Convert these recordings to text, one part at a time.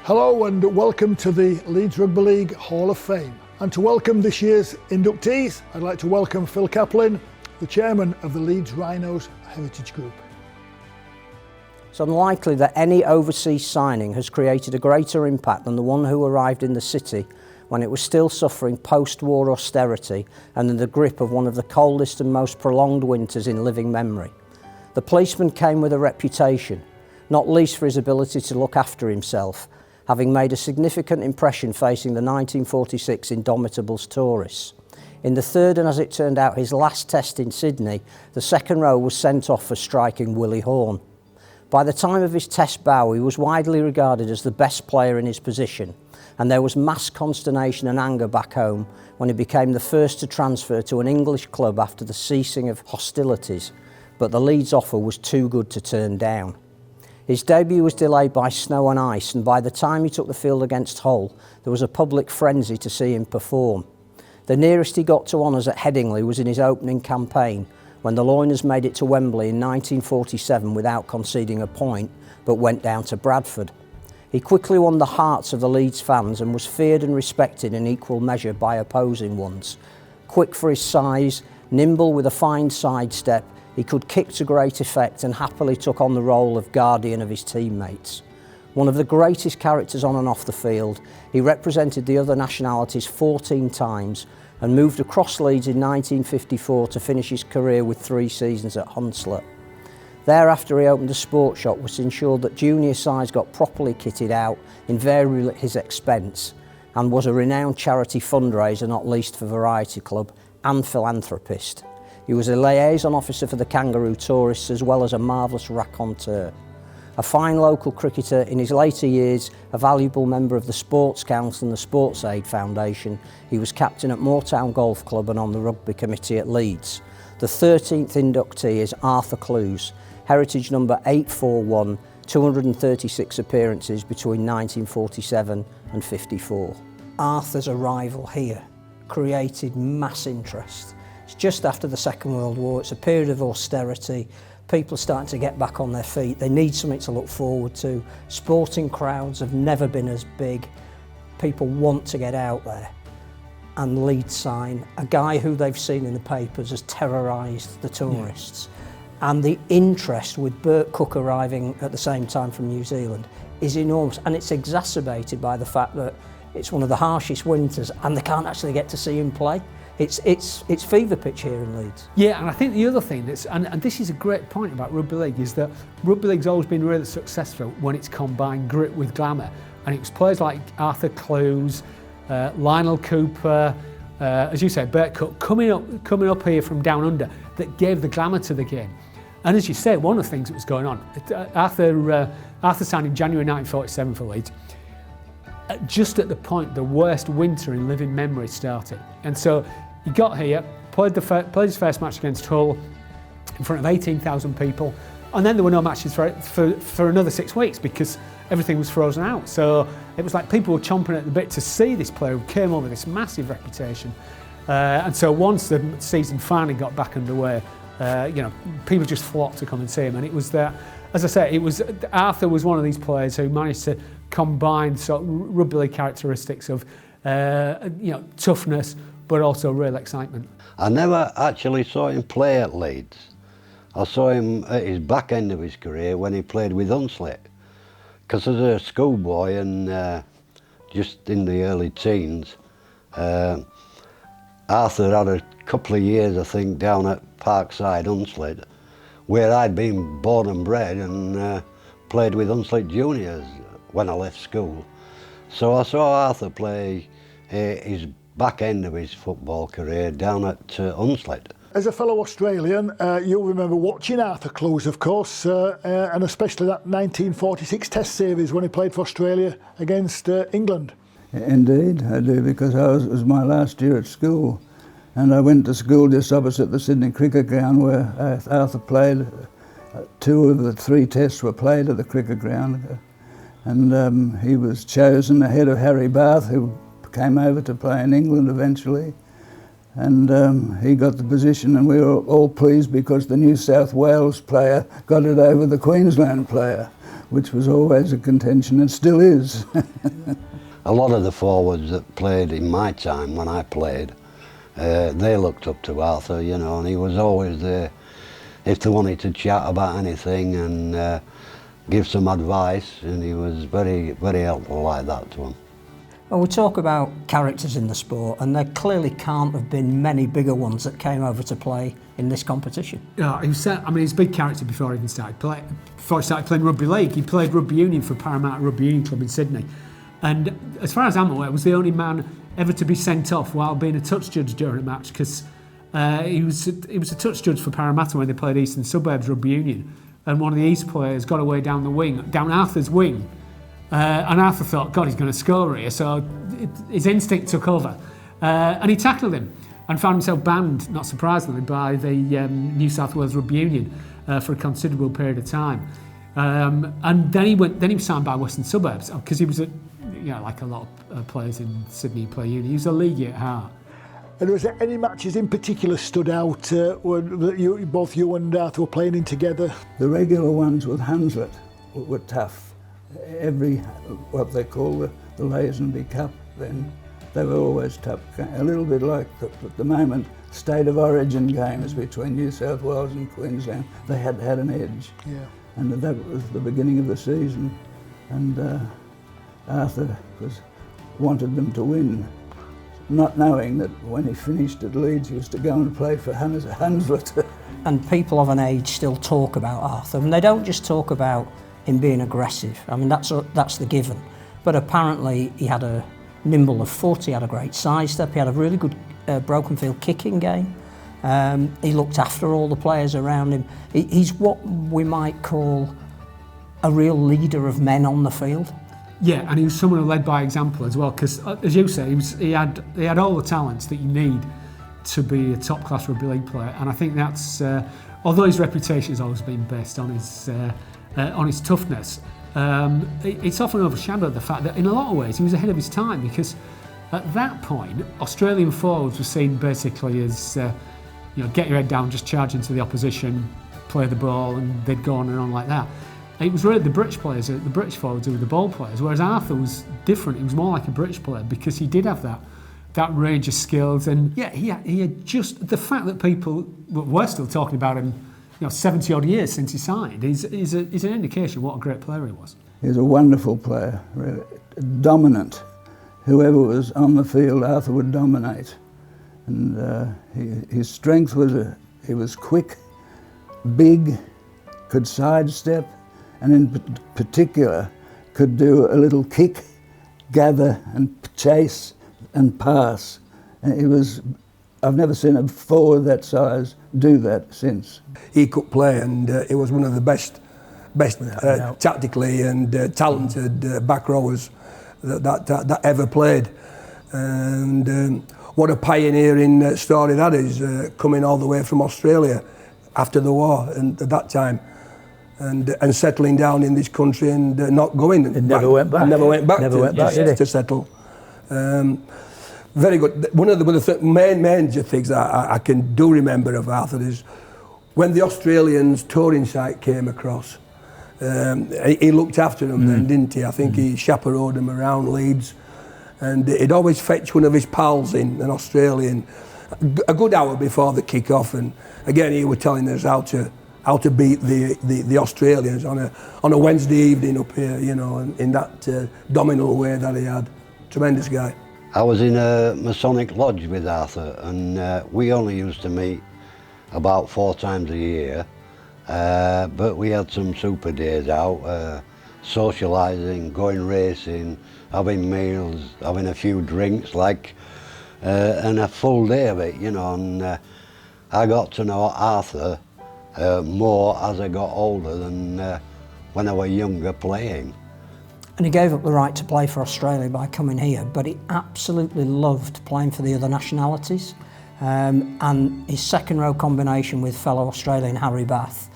Hello and welcome to the Leeds Rugby League Hall of Fame. And to welcome this year's inductees, I'd like to welcome Phil Caplan, the chairman of the Leeds Rhinos Heritage Group. It's unlikely that any overseas signing has created a greater impact than the one who arrived in the city when it was still suffering post-war austerity and in the grip of one of the coldest and most prolonged winters in living memory. The policeman came with a reputation, not least for his ability to look after himself, having made a significant impression facing the 1946 Indomitables tourists. In the third and, as it turned out, his last test in Sydney, the second row was sent off for striking Willie Horne. By the time of his test bow, he was widely regarded as the best player in his position, and there was mass consternation and anger back home when he became the first to transfer to an English club after the ceasing of hostilities, but the Leeds offer was too good to turn down. His debut was delayed by snow and ice, and by the time he took the field against Hull, there was a public frenzy to see him perform. The nearest he got to honours at Hetherington was in his opening campaign, when the Loiners made it to Wembley in 1947 without conceding a point, but went down to Bradford. He quickly won the hearts of the Leeds fans and was feared and respected in equal measure by opposing ones. Quick for his size, nimble with a fine sidestep, he could kick to great effect and happily took on the role of guardian of his teammates. One of the greatest characters on and off the field, he represented the other nationalities 14 times and moved across Leeds in 1954 to finish his career with 3 seasons at Hunslet. Thereafter he opened a sports shop which ensured that junior sides got properly kitted out, invariably at his expense, and was a renowned charity fundraiser, not least for Variety Club, and philanthropist. He was a liaison officer for the Kangaroo tourists as well as a marvellous raconteur. A fine local cricketer, in his later years a valuable member of the Sports Council and the Sports Aid Foundation, he was captain at Moortown Golf Club and on the rugby committee at Leeds. The 13th inductee is Arthur Clues, heritage number 841, 236 appearances between 1947 and 54. Arthur's arrival here created mass interest. It's just after the Second World War, it's a period of austerity, people are starting to get back on their feet, they need something to look forward to, sporting crowds have never been as big, people want to get out there. And Leeds sign a guy who they've seen in the papers has terrorised the tourists. Yeah. And the interest with Bert Cook arriving at the same time from New Zealand is enormous, and it's exacerbated by the fact that it's one of the harshest winters and they can't actually get to see him play. It's fever pitch here in Leeds. Yeah, and I think the other thing that's, and this is a great point about rugby league, is that rugby league's always been really successful when it's combined grit with glamour. And it was players like Arthur Clues, Lionel Cooper, as you said, Bert Cook, coming up here from down under, that gave the glamour to the game. And as you say, one of the things that was going on, Arthur signed in January 1947 for Leeds, just at the point the worst winter in living memory started. And so he got here, played his first match against Hull in front of 18,000 people, and then there were no matches for another 6 weeks because everything was frozen out. So it was like people were chomping at the bit to see this player who came on with this massive reputation. And so once the season finally got back underway, people just flocked to come and see him. And it was that, as I say, Arthur was one of these players who managed to combine sort of rugby league characteristics of toughness, but also real excitement. I never actually saw him play at Leeds. I saw him at his back end of his career when he played with Hunslet. Because as a schoolboy and just in the early teens, Arthur had a couple of years, I think, down at Parkside, Hunslet, where I'd been born and bred and played with Hunslet Juniors when I left school. So I saw Arthur play his back end of his football career down at Hunslet. As a fellow Australian, you'll remember watching Arthur Clues, of course, and especially that 1946 Test series when he played for Australia against England. Indeed, I do, because it was my last year at school, and I went to school just opposite the Sydney Cricket Ground where Arthur played. 2 of the 3 tests were played at the cricket ground, and he was chosen ahead of Harry Bath, who came over to play in England eventually. And he got the position, and we were all pleased because the New South Wales player got it over the Queensland player, which was always a contention and still is. A lot of the forwards that played in my time when I played, they looked up to Arthur, you know, and he was always there if they wanted to chat about anything and give some advice, and he was very, very helpful like that to them. Well, we talk about characters in the sport, and there clearly can't have been many bigger ones that came over to play in this competition. Yeah, he was, I mean, he's a big character before he even started playing. Before he started playing rugby league, he played rugby union for Paramount Rugby Union Club in Sydney, and as far as I'm aware, was the only man ever to be sent off while being a touch judge during a match, because he was a touch judge for Parramatta when they played Eastern Suburbs Rugby Union, and one of the East players got away down the wing, down Arthur's wing. And Arthur thought, God, he's going to score here, so his instinct took over. And he tackled him and found himself banned, not surprisingly, by the New South Wales Rugby Union for a considerable period of time. And then he was signed by Western Suburbs, because he was, like a lot of players in Sydney play uni, he was a leaguey at heart. And was there any matches in particular stood out that both you and Arthur were playing in together? The regular ones with Hanslet were tough. Every, what they call the Lazenby Cup, then they were always tough. A little bit like at the moment, state of origin games between New South Wales and Queensland, they had an edge. Yeah. And that was the beginning of the season, and Arthur wanted them to win, not knowing that when he finished at Leeds he was to go and play for Hanslet. And people of an age still talk about Arthur, and they don't just talk about him being aggressive. I mean, that's the given. But apparently he had a nimble of foot, he had a great side step, he had a really good broken field kicking game. He looked after all the players around him. He's what we might call a real leader of men on the field. Yeah, and he was someone who led by example as well, because as you say, he had all the talents that you need to be a top-class rugby league player, and I think that's, although his reputation has always been based on his toughness, it's often overshadowed the fact that in a lot of ways he was ahead of his time, because at that point Australian forwards were seen basically as get your head down, just charge into the opposition, play the ball, and they'd go on and on like that. It was really the British players, the British forwards, who were the ball players, whereas Arthur was different. He was more like a British player because he did have that range of skills, and he had just the fact that people were still talking about him 70 odd years since he signed is an indication of what a great player he was. He was a wonderful player, really dominant. Whoever was on the field, Arthur would dominate. And his strength was he was quick, big, could sidestep, and in particular could do a little kick, gather and chase and pass. And I've never seen a forward that size do that since. He could play, and he was one of the best tactically and talented back rowers that ever played. And what a pioneering story that is, coming all the way from Australia after the war and at that time, and settling down in this country and not going. It never went back. Never went back. Never went back, did he? To settle. Very good. One of the main things that I can remember of Arthur is when the Australians touring site came across. He looked after them then, didn't he? I think he chaperoned them around Leeds, and he'd always fetch one of his pals in, an Australian, a good hour before the kick-off, and again he was telling us how to beat the Australians on a Wednesday evening up here, in that dominant way that he had. Tremendous guy. I was in a Masonic lodge with Arthur, and we only used to meet about 4 times a year, but we had some super days out, socialising, going racing, having meals, having a few drinks, and a full day of it, and I got to know Arthur more as I got older than when I was younger playing. And he gave up the right to play for Australia by coming here, but he absolutely loved playing for the other nationalities. And his second row combination with fellow Australian Harry Bath,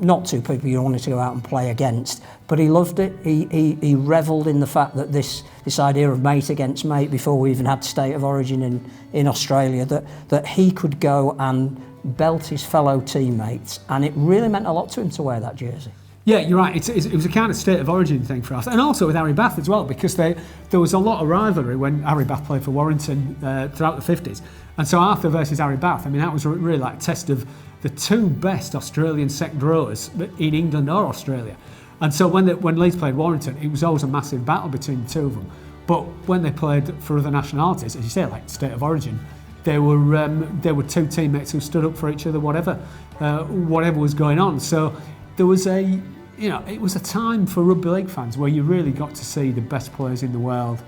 not two people you wanted to go out and play against, but he loved it. He revelled in the fact that this idea of mate against mate, before we even had state of origin in Australia, that he could go and belt his fellow teammates, and it really meant a lot to him to wear that jersey. Yeah, you're right. It was a kind of state of origin thing for us, and also with Harry Bath as well, because there was a lot of rivalry when Harry Bath played for Warrington throughout the 50s, and so Arthur versus Harry Bath. I mean, that was really like a test of the two best Australian second rowers in England or Australia, and so when Leeds played Warrington, it was always a massive battle between the two of them. But when they played for other nationalities, as you say, like state of origin, there were two teammates who stood up for each other, whatever was going on. So there was it was a time for rugby league fans where you really got to see the best players in the world.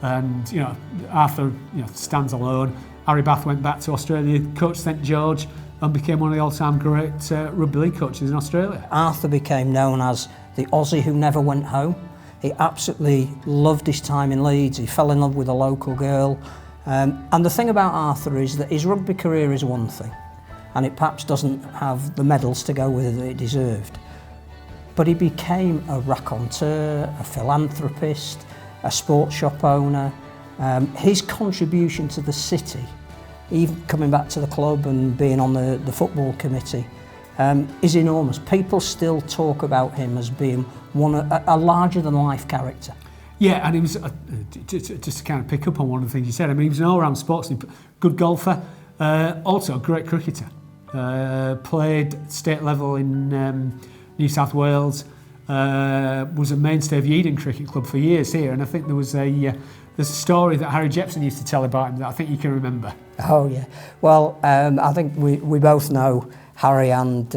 And Arthur stands alone. Harry Bath went back to Australia, coached St George, and became one of the all-time great rugby league coaches in Australia. Arthur became known as the Aussie who never went home. He absolutely loved his time in Leeds. He fell in love with a local girl. And the thing about Arthur is that his rugby career is one thing, and it perhaps doesn't have the medals to go with it that it deserved. But he became a raconteur, a philanthropist, a sports shop owner. His contribution to the city, even coming back to the club and being on the football committee, is enormous. People still talk about him as being a larger-than-life character. Yeah, and he was, just to kind of pick up on one of the things you said, I mean, he was an all-round sportsman, good golfer, also a great cricketer. Played state level in New South Wales, was a mainstay of Yeadon Cricket Club for years here, and I think there's a story that Harry Jepson used to tell about him that I think you can remember. Oh yeah, well I think we both know Harry and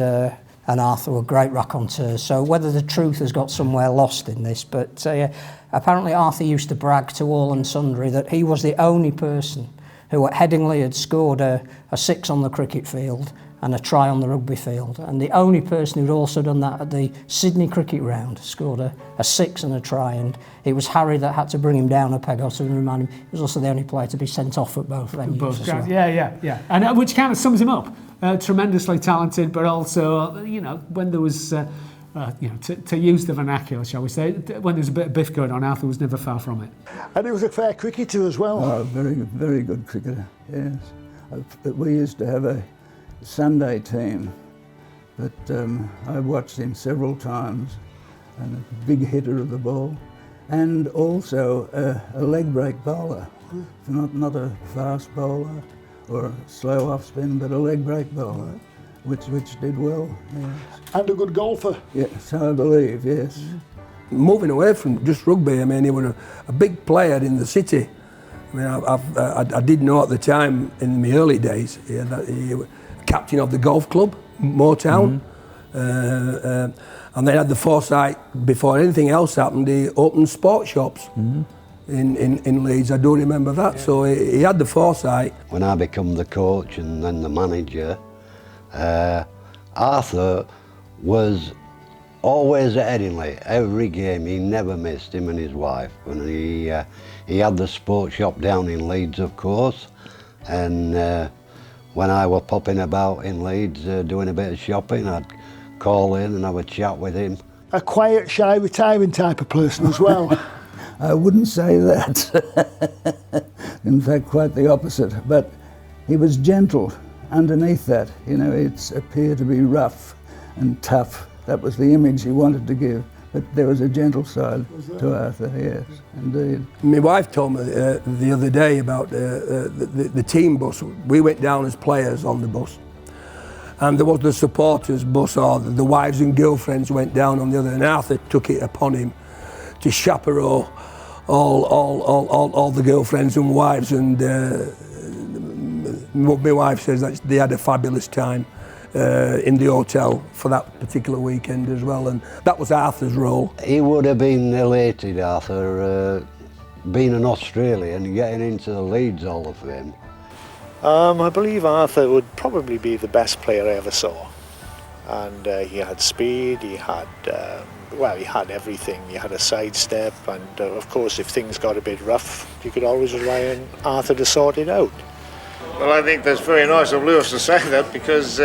Arthur were great raconteurs, so whether the truth has got somewhere lost in this, but apparently Arthur used to brag to all and sundry that he was the only person who at Headingley had scored a 6 on the cricket field and a try on the rugby field, and the only person who'd also done that at the Sydney cricket round, scored a 6 and a try, and it was Harry that had to bring him down a peg or two and remind him he was also the only player to be sent off at both venues as well. Yeah, and which kind of sums him up. Tremendously talented, but also, when there was, to use the vernacular, shall we say, when there was a bit of biff going on, Arthur was never far from it. And he was a fair cricketer as well. Oh, very, very good cricketer, yes. We used to have a Sunday team, but I watched him several times, and a big hitter of the ball, and also a leg break bowler, not a fast bowler or a slow off spin, but a leg break bowler, which did well. Yes. And a good golfer. Yes, I believe, yes. Moving away from just rugby, I mean, he was a big player in the city. I mean, I did know at the time, in my early days, that he was captain of the golf club, Motown. And they had the foresight, before anything else happened, he opened sports shops in Leeds. I do remember that. Yeah. So he had the foresight. When I become the coach and then the manager, Arthur was always at Headingley. Every game, he never missed, him and his wife. And he had the sports shop down in Leeds, of course. And when I were popping about in Leeds doing a bit of shopping, I'd call in and have a chat with him. A quiet, shy, retiring type of person as well. I wouldn't say that. In fact, quite the opposite. But he was gentle underneath that. It appeared to be rough and tough. That was the image he wanted to give. But there was a gentle side to Arthur, yes, indeed. My wife told me the other day about the team bus. We went down as players on the bus, and there was the supporters bus, or the wives and girlfriends went down on the other, and Arthur took it upon him to chaperone all the girlfriends and wives, and my wife says that they had a fabulous time in the hotel for that particular weekend as well, and that was Arthur's role. He would have been elated, Arthur, being an Australian and getting into the Leeds Hall of Fame. I believe Arthur would probably be the best player I ever saw, and he had speed, he had everything. He had a sidestep, and of course if things got a bit rough, you could always rely on Arthur to sort it out. Well, I think that's very nice of Lewis to say that, because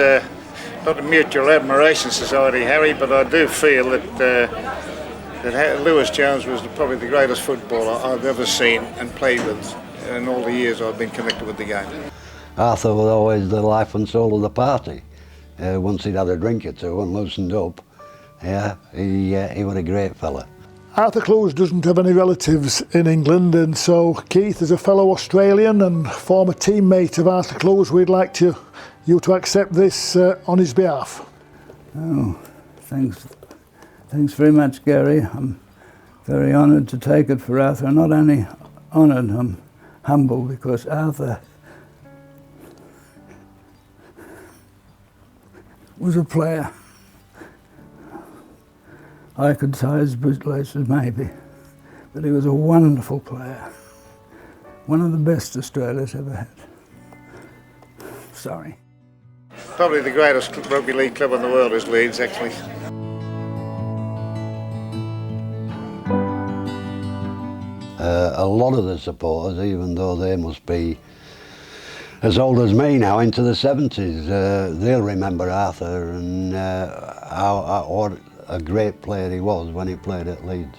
not a mutual admiration society, Harry, but I do feel that Lewis Jones was probably the greatest footballer I've ever seen and played with in all the years I've been connected with the game. Arthur was always the life and soul of the party. Once he'd had a drink or two and loosened up, Yeah, he was a great fella. Arthur Clowes doesn't have any relatives in England, and so Keith, as a fellow Australian and former teammate of Arthur Clowes, we'd like you to accept this on his behalf. Oh, thanks very much, Gary. I'm very honoured to take it for Arthur. I'm not only honoured, I'm humble, because Arthur was a player. I could tie his bootlaces maybe, but he was a wonderful player. One of the best Australia's ever had. Sorry. Probably the greatest rugby league club in the world is Leeds, actually. A lot of the supporters, even though they must be as old as me now, into the 70s, they'll remember Arthur and what a great player he was when he played at Leeds.